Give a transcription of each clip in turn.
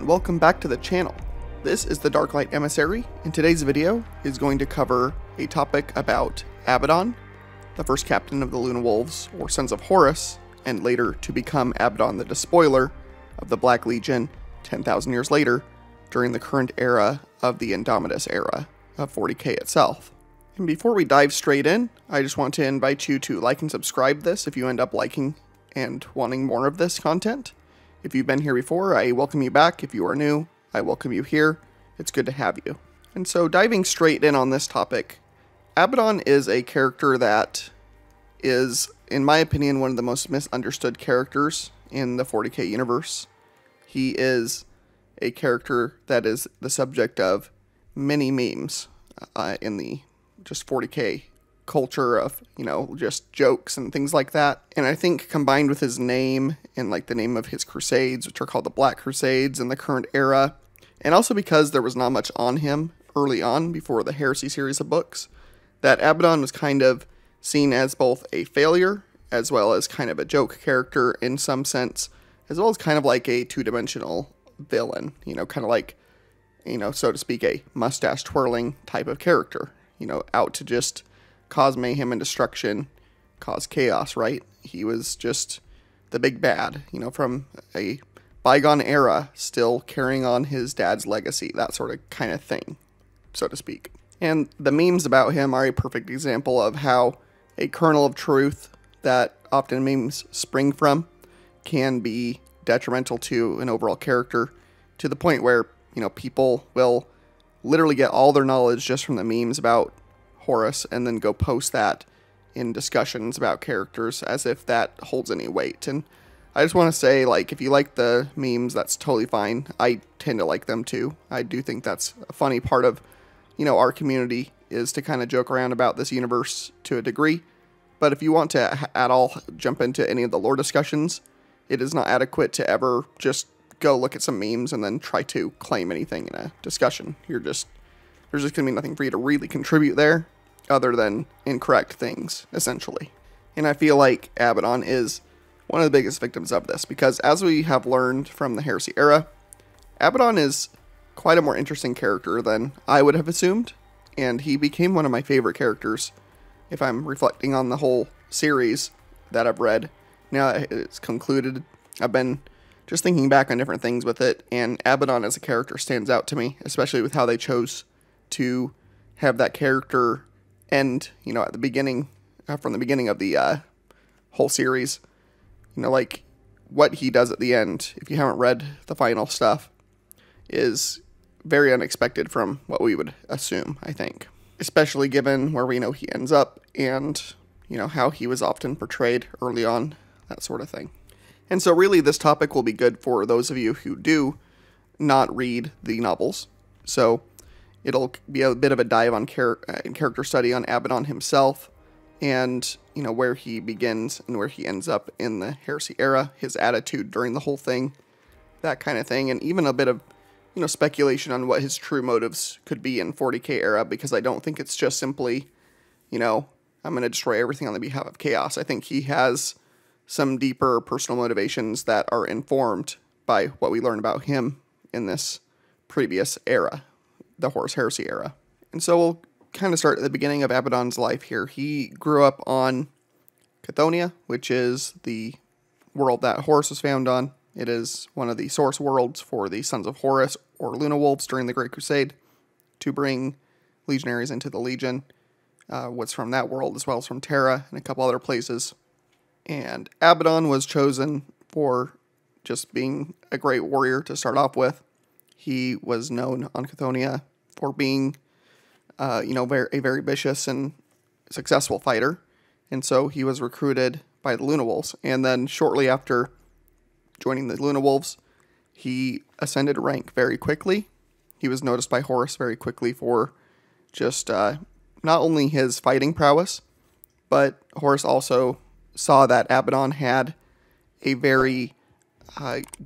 and welcome back to the channel. This is the Darklight Emissary, and today's video is going to cover a topic about Abaddon, the first captain of the Luna Wolves, or Sons of Horus, and later to become Abaddon the Despoiler of the Black Legion 10,000 years later, during the current era of the Indominatus era of 40k itself. And before we dive straight in, I just want to invite you to like and subscribe this if you end up liking and wanting more of this content. If you've been here before, I welcome you back. If you are new, I welcome you here. It's good to have you. And so diving straight in on this topic, Abaddon is a character that is, in my opinion, one of the most misunderstood characters in the 40k universe. He is a character that is the subject of many memes in the just 40k culture of, just jokes and things like that. And I think combined with his name and like the name of his crusades, which are called the Black Crusades in the current era, and also because there was not much on him early on before the Heresy series of books, that Abaddon was kind of seen as both a failure as well as kind of a joke character in some sense, as well as kind of like a two-dimensional villain, kind of like, so to speak, a mustache-twirling type of character, out to just cause mayhem and destruction, cause chaos, right? He was just the big bad, from a bygone era, still carrying on his dad's legacy, that sort of kind of thing, so to speak. And the memes about him are a perfect example of how a kernel of truth that often memes spring from can be detrimental to an overall character, to the point where, people will literally get all their knowledge just from the memes about Horus and then go post that in discussions about characters as if that holds any weight. And I just want to say, like, if you like the memes, that's totally fine. I tend to like them too. I do think that's a funny part of, our community, is to kind of joke around about this universe to a degree. But if you want to at all jump into any of the lore discussions, it is not adequate to ever just go look at some memes and then try to claim anything in a discussion. There's just going to be nothing for you to really contribute there, other than incorrect things, essentially. And I feel like Abaddon is one of the biggest victims of this, because as we have learned from the Heresy era, Abaddon is quite a more interesting character than I would have assumed, and he became one of my favorite characters, if I'm reflecting on the whole series that I've read. Now that it's concluded, I've been just thinking back on different things with it, and Abaddon as a character stands out to me, especially with how they chose to have that character end, at the beginning, from the beginning of the whole series. Like, what he does at the end, if you haven't read the final stuff, is very unexpected from what we would assume, I think. Especially given where we know he ends up, and, how he was often portrayed early on, that sort of thing. And so really this topic will be good for those of you who do not read the novels. So it'll be a bit of a dive on character study on Abaddon himself, and, where he begins and where he ends up in the Heresy era, his attitude during the whole thing, that kind of thing, and even a bit of, speculation on what his true motives could be in 40k era, because I don't think it's just simply, I'm going to destroy everything on the behalf of chaos. I think he has some deeper personal motivations that are informed by what we learn about him in this previous era, the Horus Heresy era. And so we'll kind of start at the beginning of Abaddon's life here. He grew up on Chthoniya, which is the world that Horus was found on. It is one of the source worlds for the Sons of Horus, or Luna Wolves, during the Great Crusade, to bring legionaries into the Legion. Was from that world, as well as from Terra and a couple other places. And Abaddon was chosen for just being a great warrior to start off with. He was known on Chthoniya for being, a very vicious and successful fighter. And so he was recruited by the Luna Wolves. And then shortly after joining the Luna Wolves, he ascended rank very quickly. He was noticed by Horus very quickly for just not only his fighting prowess, but Horus also saw that Abaddon had a very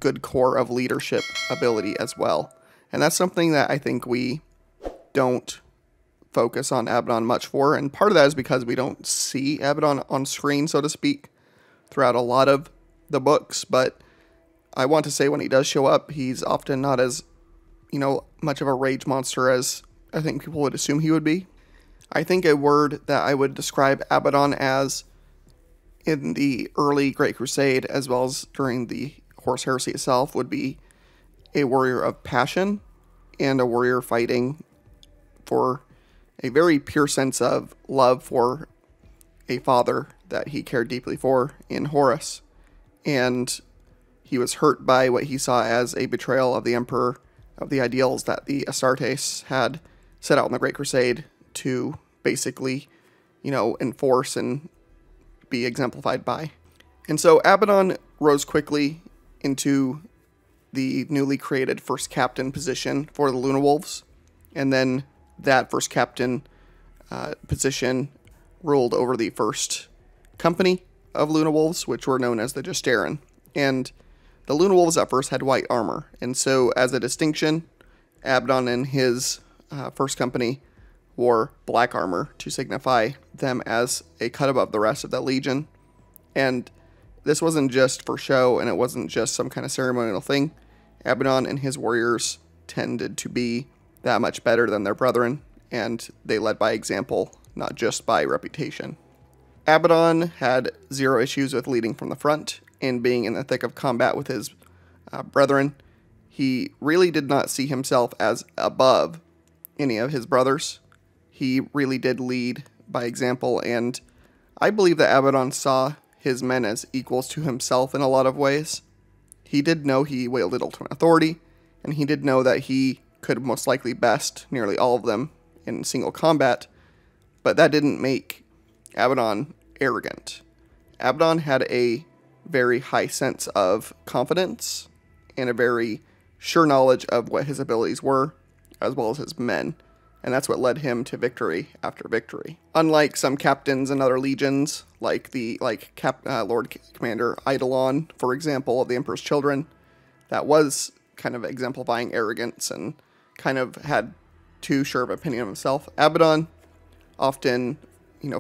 good core of leadership ability as well. And that's something that I think we don't focus on Abaddon much for, and part of that is because we don't see Abaddon on screen, so to speak, throughout a lot of the books, but I want to say when he does show up, he's often not as, much of a rage monster as I think people would assume he would be. I think a word that I would describe Abaddon as in the early Great Crusade, as well as during the Horus Heresy itself, would be a warrior of passion and a warrior fighting for a very pure sense of love for a father that he cared deeply for in Horus. And he was hurt by what he saw as a betrayal of the Emperor, of the ideals that the Astartes had set out in the Great Crusade to basically, enforce and be exemplified by. And so Abaddon rose quickly into the newly created first captain position for the Luna Wolves, and then that first captain position ruled over the first company of Luna Wolves, which were known as the Justaran. And the Luna Wolves at first had white armor, and so as a distinction, Abaddon and his first company wore black armor to signify them as a cut above the rest of the Legion. And this wasn't just for show, and it wasn't just some kind of ceremonial thing. Abaddon and his warriors tended to be that much better than their brethren, and they led by example, not just by reputation. Abaddon had zero issues with leading from the front and being in the thick of combat with his brethren. He really did not see himself as above any of his brothers. He really did lead by example, and I believe that Abaddon saw his men as equals to himself in a lot of ways. He did know he wielded ultimate authority, and he did know that he could most likely best nearly all of them in single combat, but that didn't make Abaddon arrogant. Abaddon had a very high sense of confidence and a very sure knowledge of what his abilities were, as well as his men, and that's what led him to victory after victory. Unlike some captains in other legions, like Lord Commander Eidolon, for example, of the Emperor's Children, that was kind of exemplifying arrogance and kind of had too sure of an opinion of himself. Abaddon often,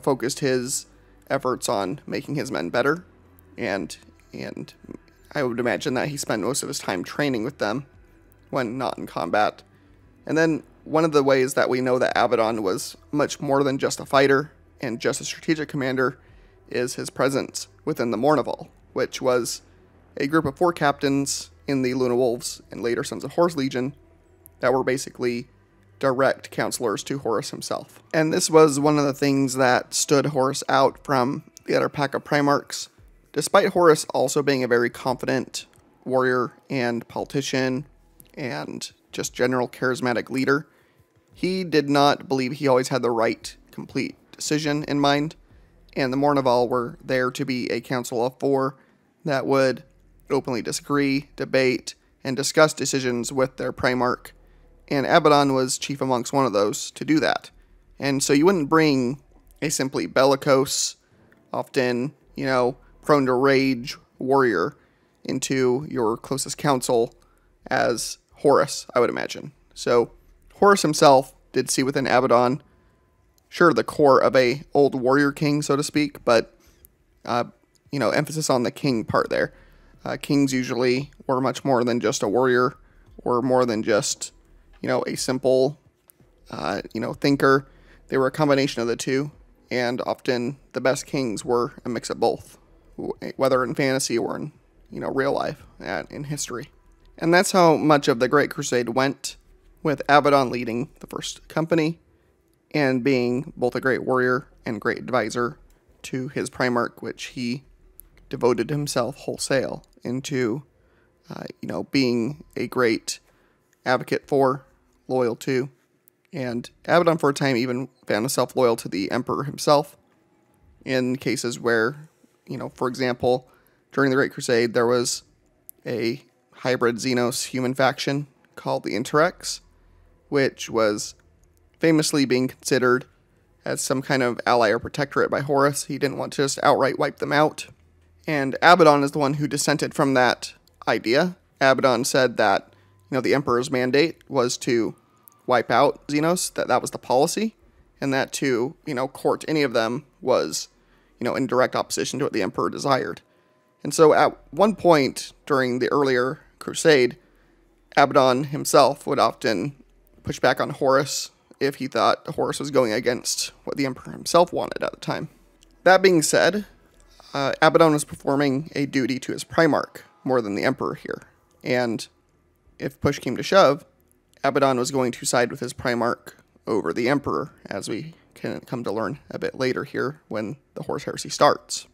focused his efforts on making his men better, and I would imagine that he spent most of his time training with them when not in combat. And then one of the ways that we know that Abaddon was much more than just a fighter and just a strategic commander is his presence within the Mournival, which was a group of 4 captains in the Luna Wolves and later Sons of Horus Legion that were basically direct counselors to Horus himself. And this was one of the things that stood Horus out from the other pack of Primarchs. Despite Horus also being a very confident warrior and politician and just general charismatic leader, he did not believe he always had the right, complete decision in mind, and the Mournival were there to be a council of 4 that would openly disagree, debate, and discuss decisions with their Primarch, and Abaddon was chief amongst one of those to do that. And so you wouldn't bring a simply bellicose, often, prone to rage warrior into your closest council as Horus, I would imagine. So Horus himself did see within Abaddon, sure, the core of a old warrior king, so to speak, but, emphasis on the king part there. Kings usually were much more than just a warrior or more than just, a simple, thinker. They were a combination of the two, and often the best kings were a mix of both, whether in fantasy or in, real life in history. And that's how much of the Great Crusade went, with Abaddon leading the first company and being both a great warrior and great advisor to his Primarch, which he devoted himself wholesale into, being a great advocate for, loyal to. And Abaddon for a time even found himself loyal to the Emperor himself in cases where, for example, during the Great Crusade, there was a hybrid Xenos human faction called the Interrex, which was famously being considered as some kind of ally or protectorate by Horus. He didn't want to just outright wipe them out. And Abaddon is the one who dissented from that idea. Abaddon said that, the Emperor's mandate was to wipe out Xenos, that was the policy, and that to, court any of them was, in direct opposition to what the Emperor desired. And so at one point during the earlier crusade, Abaddon himself would often push back on Horus if he thought Horus was going against what the Emperor himself wanted at the time. That being said, Abaddon was performing a duty to his Primarch more than the Emperor here. And if push came to shove, Abaddon was going to side with his Primarch over the Emperor, as we can come to learn a bit later here when the Horus Heresy starts.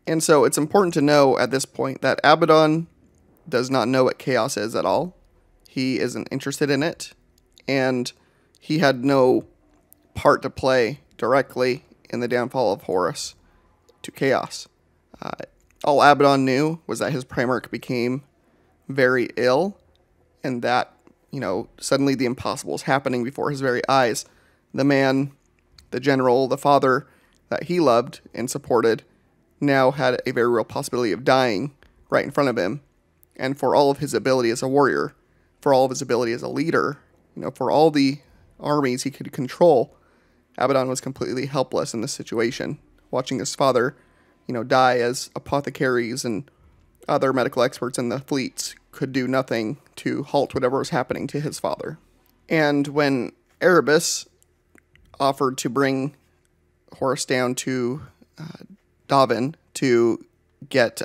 And so it's important to know at this point that Abaddon does not know what chaos is at all. He isn't interested in it, and he had no part to play directly in the downfall of Horus to chaos. All Abaddon knew was that his Primarch became very ill, and that, suddenly the impossible is happening before his very eyes. The man, the general, the father that he loved and supported now had a very real possibility of dying right in front of him. And for all of his ability as a warrior, for all of his ability as a leader, for all the armies he could control, Abaddon was completely helpless in this situation, watching his father, die as apothecaries and other medical experts in the fleets could do nothing to halt whatever was happening to his father. And when Erebus offered to bring Horus down to Davin to get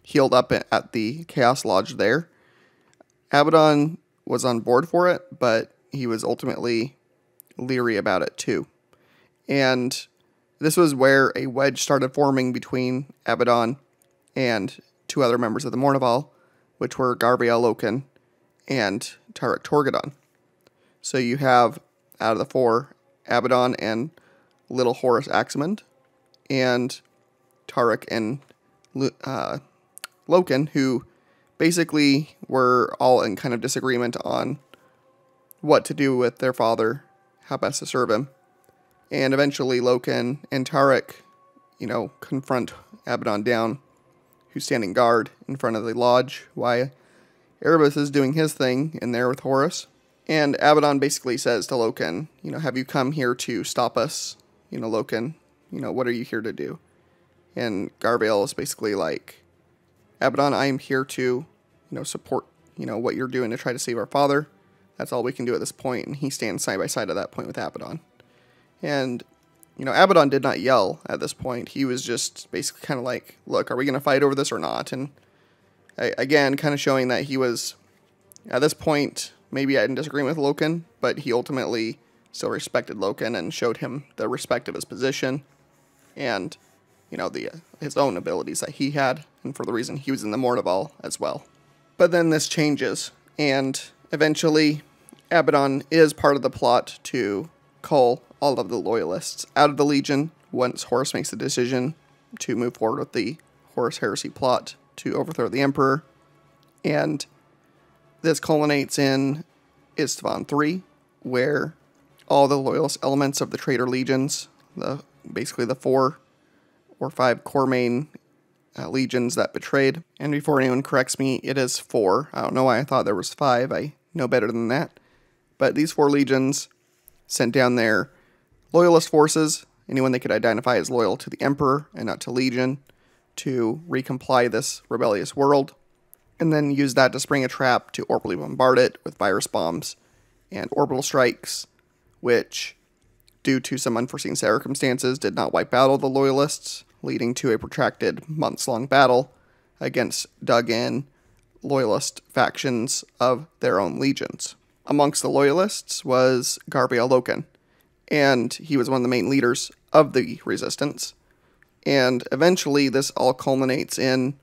healed up at the Chaos Lodge there, Abaddon was on board for it, but he was ultimately leery about it too. And this was where a wedge started forming between Abaddon and two other members of the Mournival, which were Garviel Loken and Tarek Torgadon. So you have, out of the four, Abaddon and Little Horus Aximand, and Tarek and Loken, who basically were all in kind of disagreement on what to do with their father, how best to serve him. And eventually Loken and Tarek, confront Abaddon down, who's standing guard in front of the lodge while Erebus is doing his thing in there with Horus. And Abaddon basically says to Loken, have you come here to stop us? Loken, what are you here to do? And Garviel is basically like, Abaddon, I am here to, support, what you're doing to try to save our father. That's all we can do at this point. And he stands side by side at that point with Abaddon. And, Abaddon did not yell at this point. He was just basically kind of like, look, are we going to fight over this or not? And again, kind of showing that he was, at this point, maybe in disagreement with Loken, but he ultimately still respected Loken and showed him the respect of his position and, his own abilities that he had, and for the reason he was in the Mournival as well. But then this changes, and eventually Abaddon is part of the plot to cull all of the Loyalists out of the Legion once Horus makes the decision to move forward with the Horus Heresy plot to overthrow the Emperor. And this culminates in Istvan III, where all the Loyalist elements of the traitor legions, basically the 4 or 5 core main legions that betrayed. And before anyone corrects me, it is 4. I don't know why I thought there was 5. I know better than that. But these 4 legions sent down their Loyalist forces, anyone they could identify as loyal to the Emperor and not to Legion, to recomply this rebellious world, and then use that to spring a trap to orbitally bombard it with virus bombs and orbital strikes, which, due to some unforeseen circumstances, did not wipe out all the Loyalists, leading to a protracted months-long battle against dug-in Loyalist factions of their own legions. Amongst the Loyalists was Garviel Loken, and he was one of the main leaders of the resistance. And eventually this all culminates in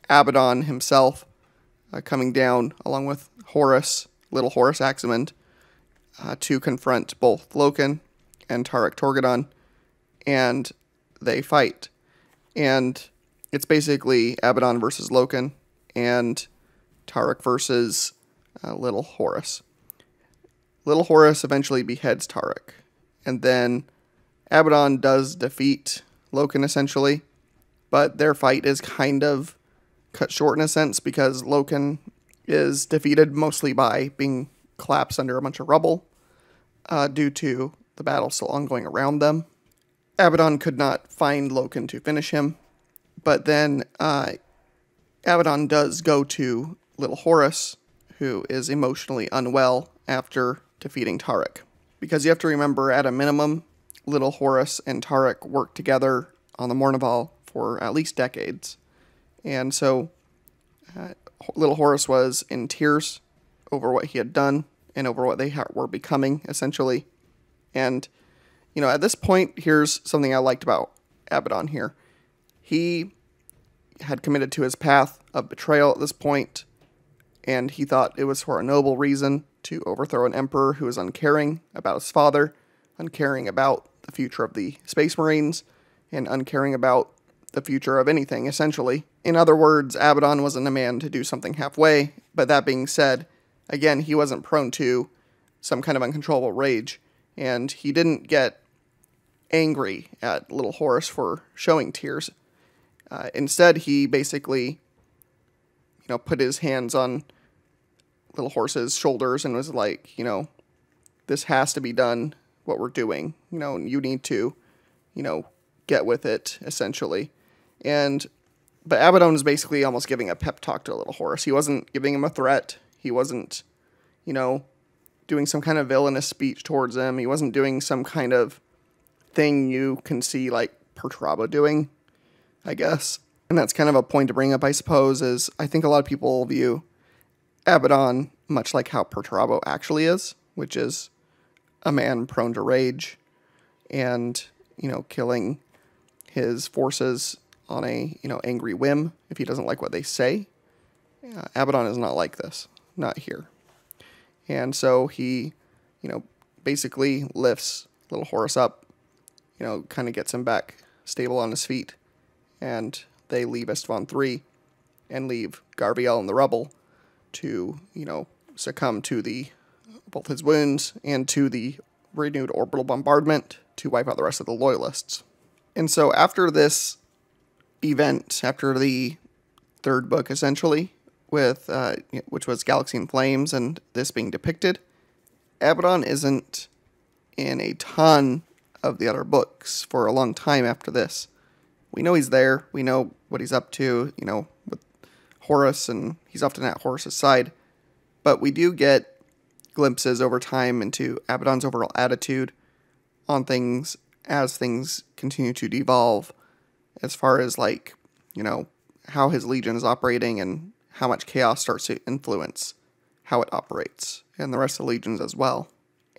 Abaddon himself coming down along with Horus, Little Horus Aximand, to confront both Loken and Tarek Torgadon, and they fight. And it's basically Abaddon versus Loken and Tarek versus Little Horus. Little Horus eventually beheads Tarek, and then Abaddon does defeat Loken essentially, but their fight is kind of cut short in a sense because Loken is defeated mostly by being collapsed under a bunch of rubble due to the battle still ongoing around them. Abaddon could not find Loken to finish him, But then Abaddon does go to little Horus, who is emotionally unwell after defeating Tarek. Because you have to remember, at a minimum, little Horus and Tarek worked together on the Mournival for at least decades. And so little Horus was in tears over what he had done and over what they were becoming, essentially. And, you know, at this point, here's something I liked about Abaddon here. He had committed to his path of betrayal at this point, and he thought it was for a noble reason to overthrow an emperor who was uncaring about his father, uncaring about the future of the Space Marines, and uncaring about the future of anything, essentially. In other words, Abaddon wasn't a man to do something halfway, but that being said, again, he wasn't prone to some kind of uncontrollable rage, and he didn't get angry at little Horus for showing tears. Instead, he basically, put his hands on little Horus's shoulders and was like, this has to be done, what we're doing. You need to, get with it, essentially. But Abaddon was basically almost giving a pep talk to little Horus. He wasn't giving him a threat. He wasn't, doing some kind of villainous speech towards him. He wasn't doing some kind of thing you can see, like, Perturabo doing, I guess. And that's kind of a point to bring up, I suppose, is I think a lot of people view Abaddon much like how Perturabo actually is, which is a man prone to rage and, killing his forces on a, angry whim if he doesn't like what they say. Abaddon is not like this, not here. And so he, basically lifts little Horus up, kind of gets him back stable on his feet, and they leave Istvan 3 and leave Garviel in the rubble to, succumb to both his wounds and to the renewed orbital bombardment to wipe out the rest of the Loyalists. And so after this event, after the third book, essentially, which was Galaxy in Flames, and this being depicted, Abaddon isn't in a ton of the other books for a long time after this. We know he's there. We know what he's up to, with Horus, and he's often at Horus's side. But we do get glimpses over time into Abaddon's overall attitude on things as things continue to devolve, as far as, like, how his legion is operating and how much chaos starts to influence how it operates, and the rest of the legions as well.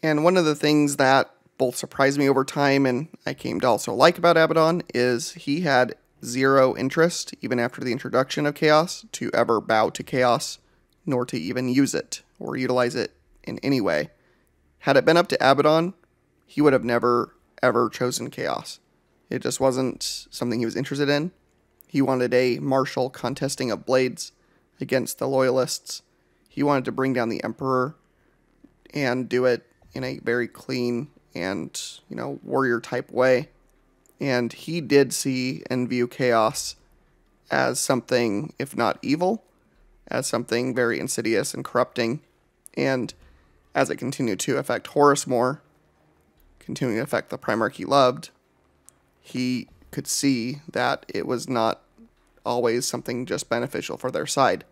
And one of the things that both surprised me over time and I came to also like about Abaddon is he had zero interest, even after the introduction of chaos, to ever bow to chaos, nor to even use it or utilize it in any way. Had it been up to Abaddon, he would have never, ever chosen chaos. It just wasn't something he was interested in. He wanted a martial contesting of blades against the Loyalists. He wanted to bring down the Emperor and do it in a very clean and, warrior type way. And he did see and view chaos as something, if not evil, as something very insidious and corrupting. And as it continued to affect Horus more, continuing to affect the Primarch he loved, he could see that it was not always something just beneficial for their side.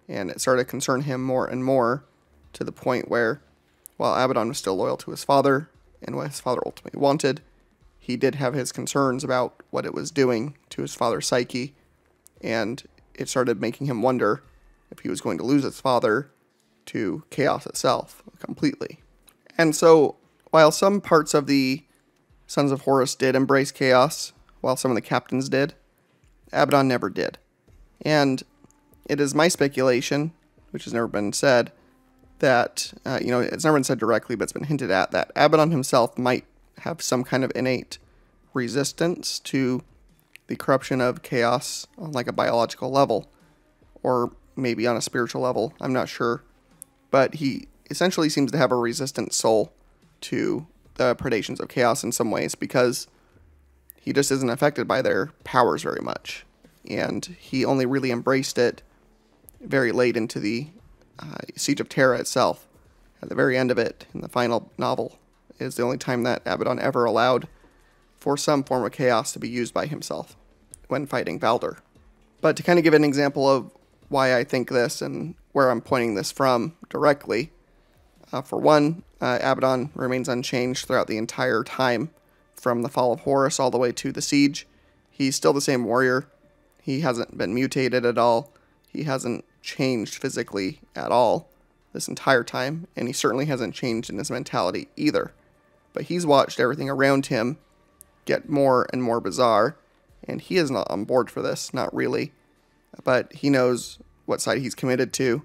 And it started to concern him more and more, to the point where, while Abaddon was still loyal to his father and what his father ultimately wanted, he did have his concerns about what it was doing to his father's psyche, and it started making him wonder if he was going to lose his father to chaos itself completely. And so, while some parts of the Sons of Horus did embrace chaos, while some of the captains did, Abaddon never did. And it is my speculation, which has never been said, that, it's never been said directly, but it's been hinted at, that Abaddon himself might have some kind of innate resistance to the corruption of chaos on, like, a biological level, or maybe on a spiritual level, I'm not sure. But he essentially seems to have a resistant soul to the predations of chaos in some ways, because he just isn't affected by their powers very much. And he only really embraced it very late into the Siege of Terra itself. At the very end of it, in the final novel, is the only time that Abaddon ever allowed for some form of chaos to be used by himself when fighting Valder. But to kind of give an example of why I think this and where I'm pointing this from directly, for one, Abaddon remains unchanged throughout the entire time from the fall of Horus all the way to the siege. He's still the same warrior. He hasn't been mutated at all. He hasn't changed physically at all this entire time, and he certainly hasn't changed in his mentality either. But he's watched everything around him get more and more bizarre, and he is not on board for this, not really. But he knows what side he's committed to,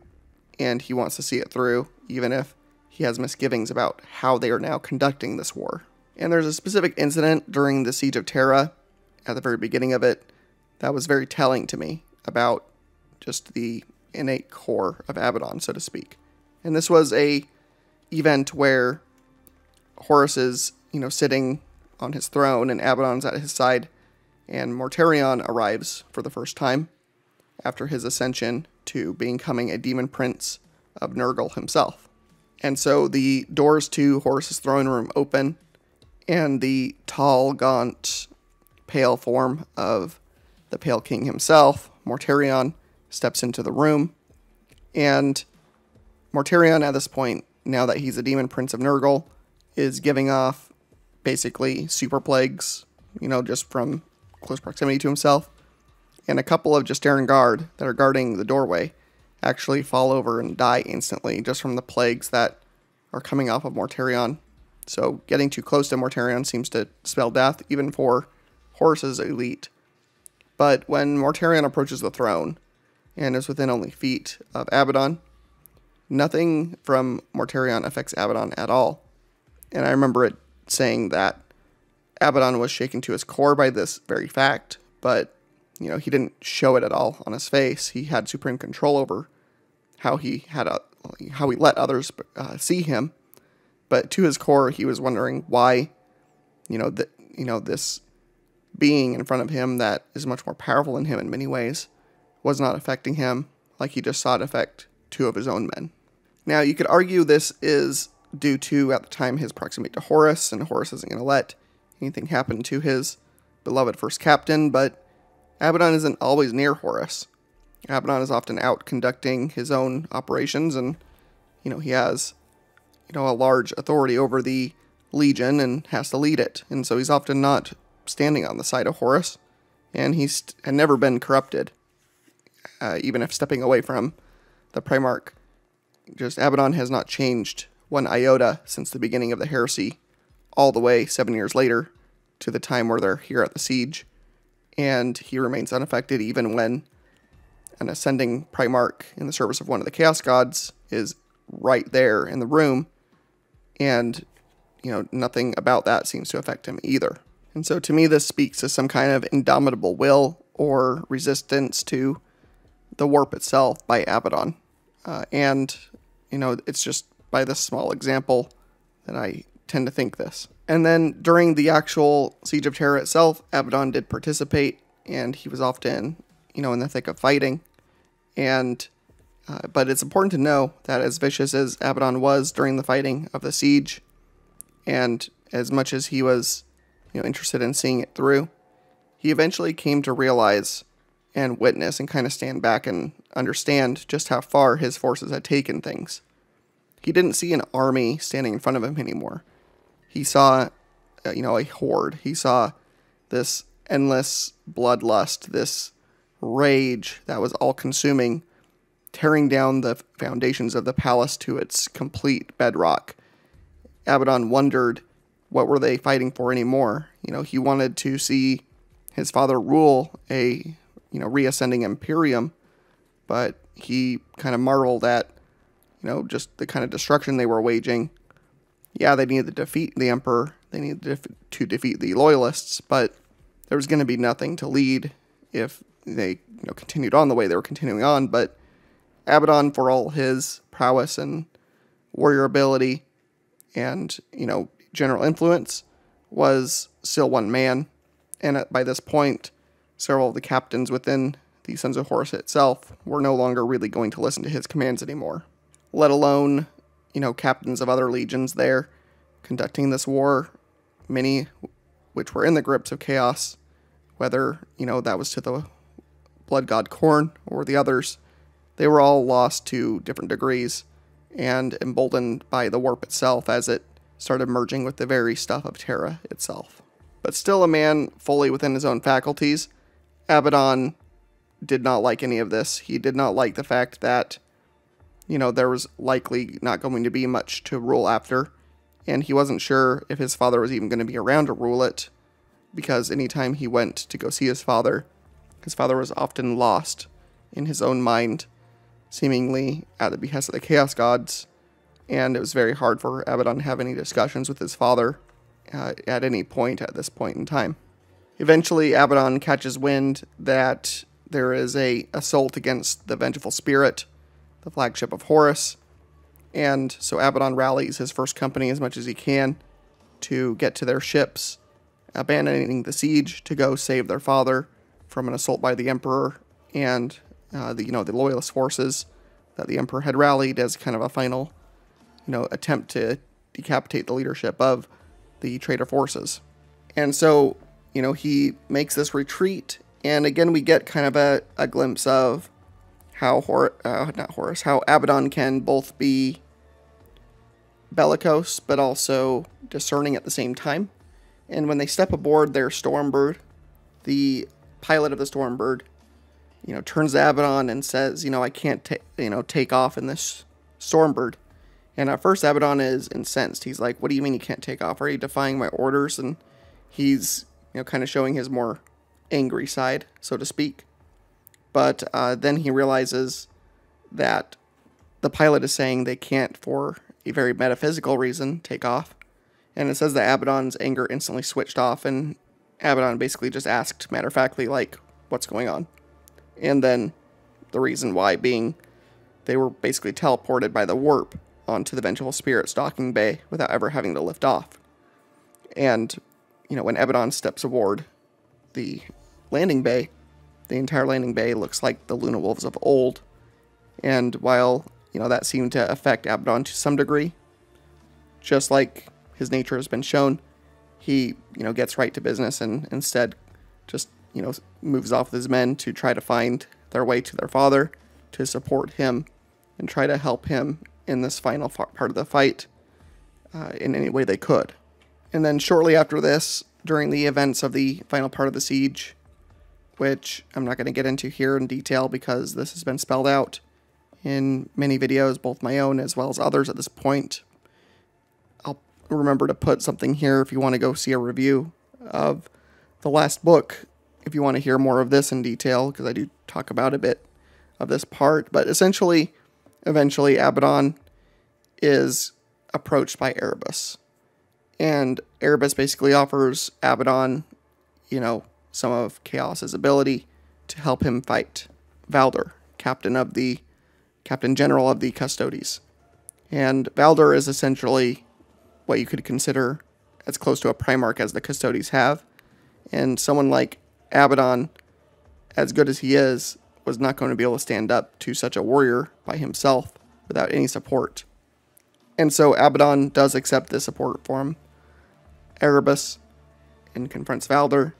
and he wants to see it through, even if he has misgivings about how they are now conducting this war. And there's a specific incident during the Siege of Terra, at the very beginning of it, that was very telling to me about just the innate core of Abaddon, so to speak. And this was a event where Horus is, sitting on his throne, and Abaddon's at his side, and Mortarion arrives for the first time after his ascension to becoming a demon prince of Nurgle himself. And so the doors to Horus's throne room open, and the tall, gaunt, pale form of the Pale King himself, Mortarion, steps into the room. And Mortarion, at this point, now that he's a demon prince of Nurgle, is giving off basically super plagues, just from close proximity to himself. And a couple of Justaran guard that are guarding the doorway actually fall over and die instantly just from the plagues that are coming off of Mortarion. So getting too close to Mortarion seems to spell death, even for Horus's elite. But when Mortarion approaches the throne and is within only feet of Abaddon, nothing from Mortarion affects Abaddon at all. And I remember it saying that Abaddon was shaken to his core by this very fact, but he didn't show it at all on his face. He had supreme control over how he let others see him. But to his core, he was wondering why, this being in front of him that is much more powerful than him in many ways was not affecting him like he just saw it affect two of his own men. Now, you could argue this is due to, at the time, his proximity to Horus, and Horus isn't going to let anything happen to his beloved first captain, but Abaddon isn't always near Horus. Abaddon is often out conducting his own operations, and, he has, a large authority over the Legion and has to lead it, and so he's often not standing on the side of Horus, and he's had never been corrupted, even if stepping away from the Primarch. Just Abaddon has not changed one iota since the beginning of the heresy, all the way 7 years later to the time where they're here at the siege, and he remains unaffected even when an ascending Primarch in the service of one of the Chaos Gods is right there in the room, and nothing about that seems to affect him either. And so to me, this speaks to some kind of indomitable will or resistance to the warp itself by Abaddon. And it's just by this small example that I tend to think this. And then during the actual Siege of Terra itself, Abaddon did participate, and he was often, in the thick of fighting. And but it's important to know that as vicious as Abaddon was during the fighting of the siege, and as much as he was, interested in seeing it through, he eventually came to realize and witness and kind of stand back and understand just how far his forces had taken things. He didn't see an army standing in front of him anymore. He saw, a horde. He saw this endless bloodlust, this rage that was all-consuming, tearing down the foundations of the palace to its complete bedrock. Abaddon wondered, what were they fighting for anymore? He wanted to see his father rule a, reascending imperium, but he kind of marveled at, just the kind of destruction they were waging. Yeah, they needed to defeat the emperor. They needed to defeat the loyalists, but there was going to be nothing to lead if they, continued on the way they were continuing on. But Abaddon, for all his prowess and warrior ability and, general influence, was still one man. And by this point, several of the captains within the Sons of Horus itself were no longer really going to listen to his commands anymore. Let alone, captains of other legions there conducting this war, many which were in the grips of chaos, whether, that was to the blood god Khorne, or the others, they were all lost to different degrees and emboldened by the warp itself as it started merging with the very stuff of Terra itself. But still a man fully within his own faculties, Abaddon did not like any of this. He did not like the fact that, there was likely not going to be much to rule after, and he wasn't sure if his father was even going to be around to rule it, because anytime he went to go see his father was often lost in his own mind, seemingly at the behest of the Chaos Gods, and it was very hard for Abaddon to have any discussions with his father at any point at this point in time. Eventually, Abaddon catches wind that there is an assault against the Vengeful Spirit, the flagship of Horus, and so Abaddon rallies his first company as much as he can to get to their ships, abandoning the siege to go save their father from an assault by the Emperor and the loyalist forces that the Emperor had rallied as kind of a final attempt to decapitate the leadership of the traitor forces. And so he makes this retreat, and again we get kind of a glimpse of how how Abaddon can both be bellicose but also discerning at the same time. And when they step aboard their Stormbird, the pilot of the Stormbird, turns to Abaddon and says, I can't take off in this Stormbird. And at first Abaddon is incensed. He's like, what do you mean you can't take off? Are you defying my orders? And he's, kind of showing his more angry side, so to speak. But then he realizes that the pilot is saying they can't, for a very metaphysical reason, take off. And it says that Abaddon's anger instantly switched off, and Abaddon basically just asked matter-of-factly, like, what's going on? And then the reason why being they were basically teleported by the warp onto the Vengeful Spirit's docking bay without ever having to lift off. And, when Abaddon steps aboard the landing bay, the entire landing bay looks like the Luna Wolves of old. And while, that seemed to affect Abaddon to some degree, just like his nature has been shown, he, gets right to business and instead just, moves off with his men to try to find their way to their father, to support him, and try to help him in this final part of the fight in any way they could. And then shortly after this, during the events of the final part of the siege, which I'm not going to get into here in detail because this has been spelled out in many videos, both my own as well as others at this point. I'll remember to put something here if you want to go see a review of the last book, if you want to hear more of this in detail, because I do talk about a bit of this part. But essentially, eventually, Abaddon is approached by Erebus. And Erebus basically offers Abaddon, some of Chaos's ability to help him fight Valder, Captain General of the Custodes. And Valder is essentially what you could consider as close to a Primarch as the Custodes have. And someone like Abaddon, as good as he is, was not going to be able to stand up to such a warrior by himself without any support. And so Abaddon does accept this support from Erebus and confronts Valder,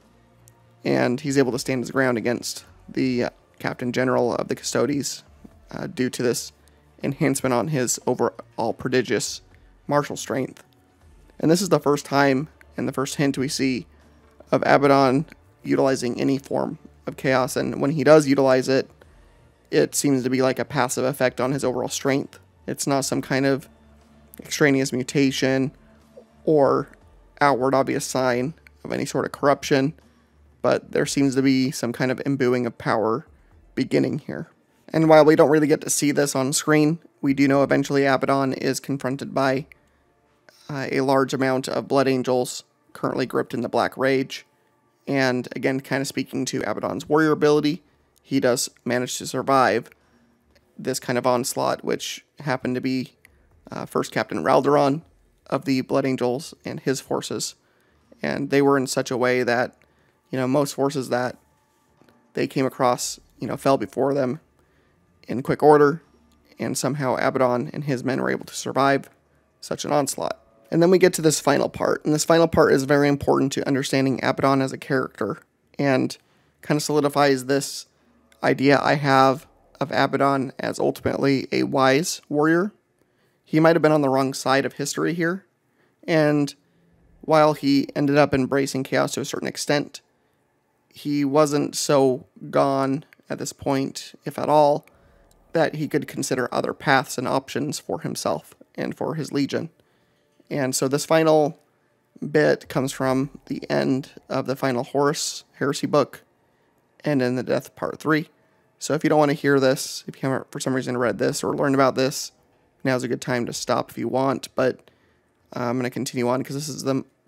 and he's able to stand his ground against the Captain General of the Custodes due to this enhancement on his overall prodigious martial strength. And this is the first time and the first hint we see of Abaddon utilizing any form of chaos, and when he does utilize it, it seems to be like a passive effect on his overall strength. It's not some kind of extraneous mutation or outward obvious sign of any sort of corruption, but there seems to be some kind of imbuing of power beginning here. And while we don't really get to see this on screen, we do know eventually Abaddon is confronted by a large amount of Blood Angels currently gripped in the Black Rage. And again, kind of speaking to Abaddon's warrior ability, he does manage to survive this kind of onslaught, which happened to be first Captain Ralderon of the Blood Angels and his forces. And they were in such a way that, most forces that they came across, fell before them in quick order, and somehow Abaddon and his men were able to survive such an onslaught. And then we get to this final part, and this final part is very important to understanding Abaddon as a character, and kind of solidifies this idea I have of Abaddon as ultimately a wise warrior. He might have been on the wrong side of history here, and while he ended up embracing chaos to a certain extent, he wasn't so gone at this point, if at all, that he could consider other paths and options for himself and for his legion. And so this final bit comes from the end of the final Horus Heresy book, and in the Death Part 3. So if you don't want to hear this, if you haven't for some reason read this or learned about this, now's a good time to stop if you want, but I'm going to continue on because this is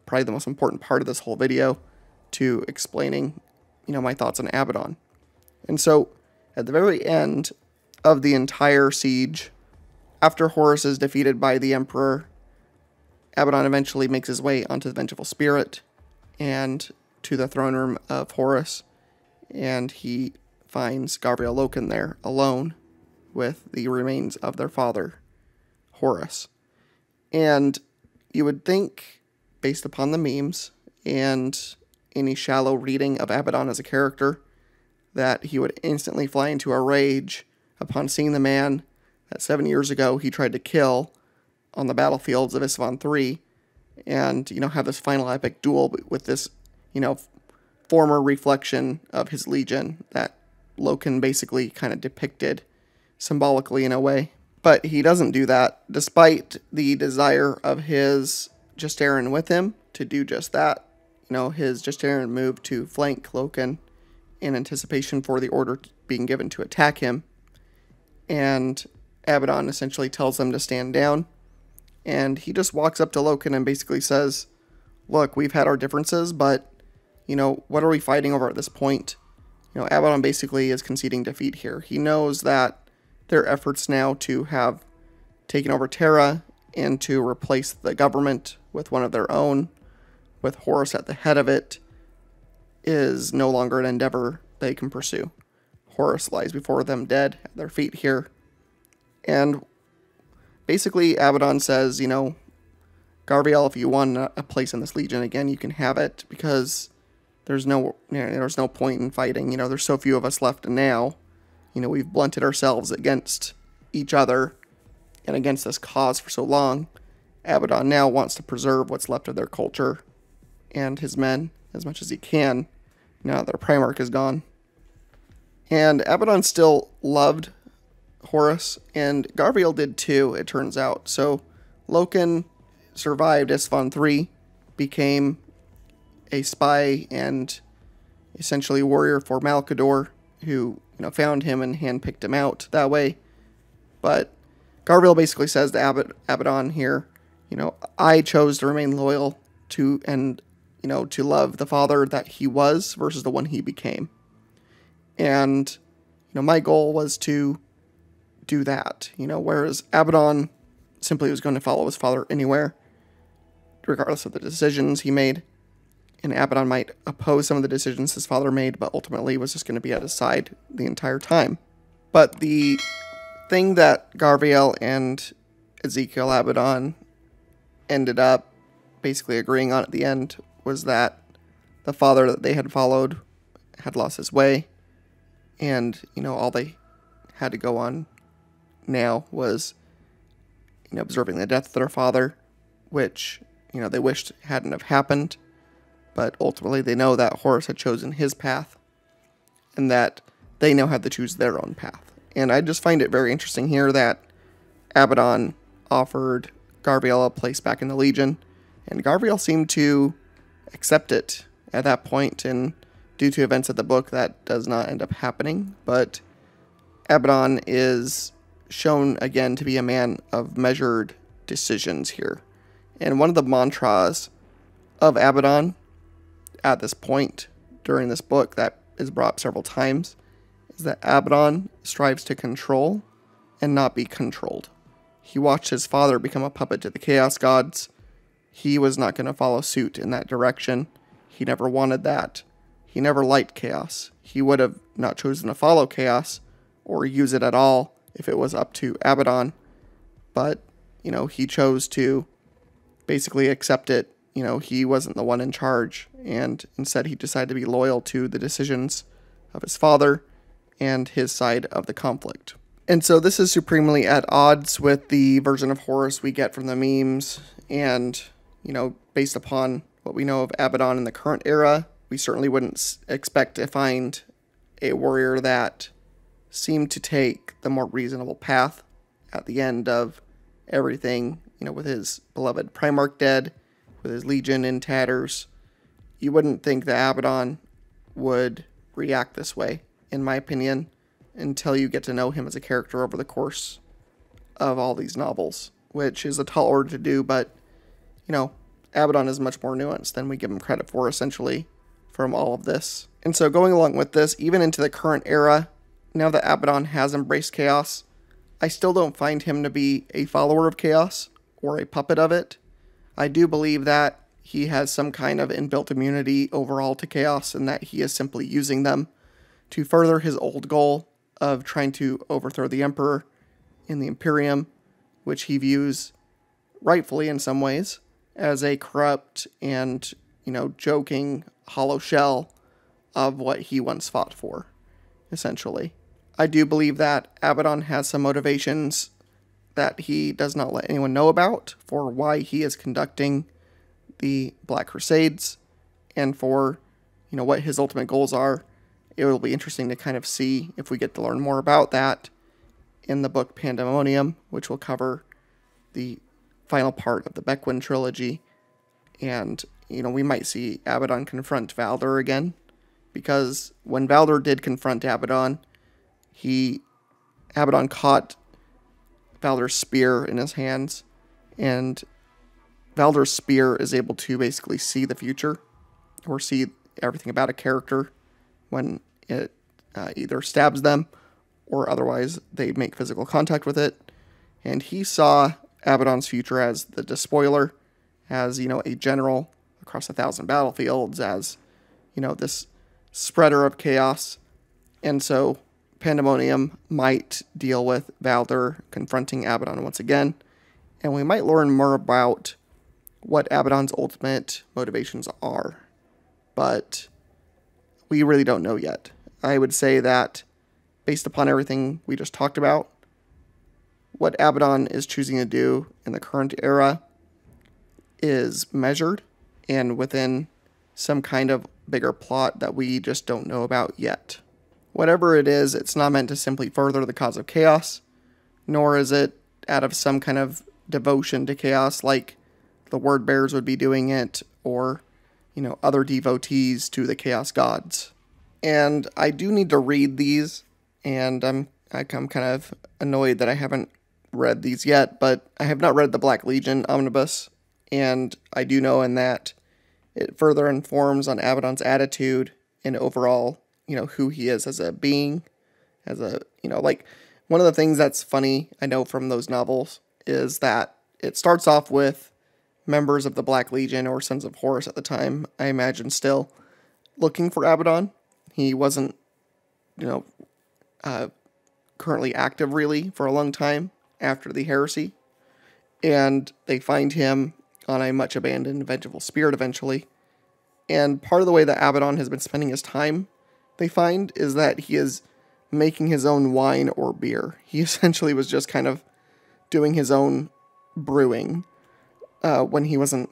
probably the most important part of this whole video to explaining, my thoughts on Abaddon. And so at the very end of the entire siege, after Horus is defeated by the Emperor, Abaddon eventually makes his way onto the Vengeful Spirit and to the throne room of Horus, and he finds Gabriel Loken there alone with the remains of their father, Horus. And you would think, based upon the memes and any shallow reading of Abaddon as a character, that he would instantly fly into a rage upon seeing the man that 7 years ago he tried to kill on the battlefields of Isfahan 3, and, have this final epic duel with this, former reflection of his legion that Loken basically kind of depicted symbolically in a way. But he doesn't do that, despite the desire of his Justarin with him to do just that. His Justarin moved to flank Loken in anticipation for the order being given to attack him. And Abaddon essentially tells them to stand down. And he just walks up to Loken and basically says, look, we've had our differences, but, what are we fighting over at this point? Abaddon basically is conceding defeat here. He knows that their efforts now to have taken over Terra and to replace the government with one of their own, with Horus at the head of it, is no longer an endeavor they can pursue. Horus lies before them dead at their feet here. And basically Abaddon says, Garviel, if you want a place in this legion again, you can have it, because there's no point in fighting. There's so few of us left now. We've blunted ourselves against each other and against this cause for so long. Abaddon now wants to preserve what's left of their culture and his men as much as he can, now that their Primarch is gone. And Abaddon still loved Horus, and Garviel did too, it turns out. So Loken survived Isfahan 3, became a spy and essentially warrior for Malcador, who found him and handpicked him out that way. But Garviel basically says to Abaddon here, I chose to remain loyal to and to love the father that he was versus the one he became. And my goal was to do that, whereas Abaddon simply was going to follow his father anywhere, regardless of the decisions he made. And Abaddon might oppose some of the decisions his father made, but ultimately was just going to be at his side the entire time. But the thing that Garviel and Ezekyle Abaddon ended up basically agreeing on at the end was that the father that they had followed had lost his way, and all they had to go on now was observing the death of their father, which they wished hadn't have happened. But ultimately they know that Horus had chosen his path, and that they now had to choose their own path. And I just find it very interesting here that Abaddon offered Garviel a place back in the Legion, and Garviel seemed to accept it at that point, and due to events of the book, that does not end up happening. But Abaddon is shown again to be a man of measured decisions here. And one of the mantras of Abaddon at this point during this book that is brought up several times is that Abaddon strives to control and not be controlled. He watched his father become a puppet to the Chaos Gods. He was not going to follow suit in that direction. He never wanted that. He never liked chaos. He would have not chosen to follow chaos or use it at all if it was up to Abaddon. But, he chose to basically accept it. He wasn't the one in charge, and instead he decided to be loyal to the decisions of his father and his side of the conflict. And so this is supremely at odds with the version of Horus we get from the memes, and, based upon what we know of Abaddon in the current era, we certainly wouldn't expect to find a warrior that seemed to take the more reasonable path at the end of everything, with his beloved Primarch dead, with his legion in tatters. You wouldn't think that Abaddon would react this way, in my opinion, until you get to know him as a character over the course of all these novels, which is a tall order to do, but, Abaddon is much more nuanced than we give him credit for, essentially, from all of this. And so going along with this, even into the current era, now that Abaddon has embraced chaos, I still don't find him to be a follower of chaos or a puppet of it. I do believe that he has some kind of inbuilt immunity overall to chaos, and that he is simply using them to further his old goal of trying to overthrow the Emperor in the Imperium, which he views, rightfully in some ways, as a corrupt and, joking hollow shell of what he once fought for, essentially. I do believe that Abaddon has some motivations that he does not let anyone know about for why he is conducting the Black Crusades, and for, what his ultimate goals are. It will be interesting to kind of see if we get to learn more about that in the book Pandemonium, which will cover the final part of the Bequin trilogy. And, we might see Abaddon confront Valder again, because when Valder did confront Abaddon, Abaddon caught Valder's spear in his hands, and Valder's spear is able to basically see the future, or see everything about a character when it either stabs them, or otherwise they make physical contact with it. And he saw Abaddon's future as the despoiler, as, a general across 1,000 battlefields, as, this spreader of chaos. And so Pandemonium might deal with Valder confronting Abaddon once again, and we might learn more about what Abaddon's ultimate motivations are, but we really don't know yet. I would say that, based upon everything we just talked about, what Abaddon is choosing to do in the current era is measured and within some kind of bigger plot that we just don't know about yet. Whatever it is, it's not meant to simply further the cause of chaos, nor is it out of some kind of devotion to chaos like the Word Bearers would be doing it, or, other devotees to the chaos gods. And I do need to read these, and I'm kind of annoyed that I haven't read these yet, but I have not read the Black Legion omnibus, and I do know in that it further informs on Abaddon's attitude and overall, who he is as a being, as a, one of the things that's funny, I know, from those novels is that it starts off with members of the Black Legion, or Sons of Horus at the time, I imagine still, looking for Abaddon. He wasn't, currently active really for a long time after the heresy, and they find him on a much abandoned vengeful spirit eventually. And part of the way that Abaddon has been spending his time, they find, is that he is making his own wine or beer. He essentially was just kind of doing his own brewing when he wasn't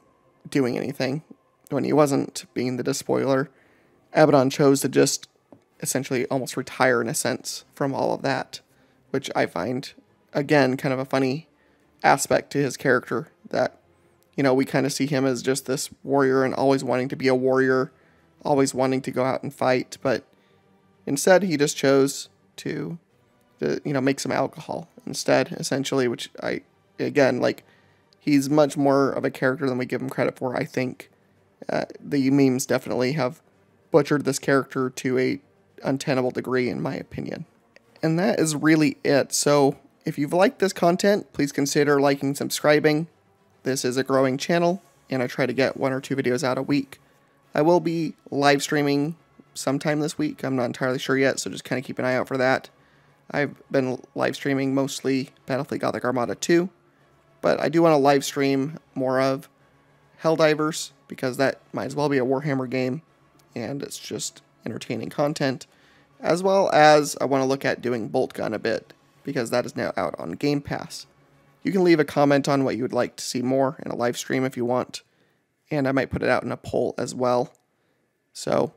doing anything, when he wasn't being the despoiler. Abaddon chose to just essentially almost retire in a sense from all of that, which I find, again, kind of a funny aspect to his character, that, we kind of see him as just this warrior and always wanting to be a warrior, always wanting to go out and fight, but instead he just chose to make some alcohol instead, essentially, which he's much more of a character than we give him credit for, I think. The memes definitely have butchered this character to a untenable degree, in my opinion. And that is really it. So if you've liked this content, please consider liking and subscribing. This is a growing channel, and I try to get 1 or 2 videos out a week. I will be live streaming sometime this week. I'm not entirely sure yet, so just kind of keep an eye out for that. I've been live streaming mostly Battlefield Gothic Armada 2, but I do want to live stream more of Helldivers, because that might as well be a Warhammer game, and it's just entertaining content. as well as I want to look at doing Bolt Gun a bit, because that is now out on Game Pass. You can leave a comment on what you would like to see more in a live stream if you want, and I might put it out in a poll as well. So,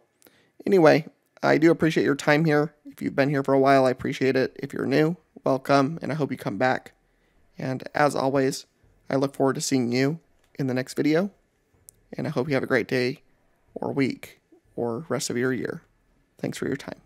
anyway, I do appreciate your time here. If you've been here for a while, I appreciate it. If you're new, welcome, and I hope you come back. And as always, I look forward to seeing you in the next video, and I hope you have a great day, or week, or rest of your year. Thanks for your time.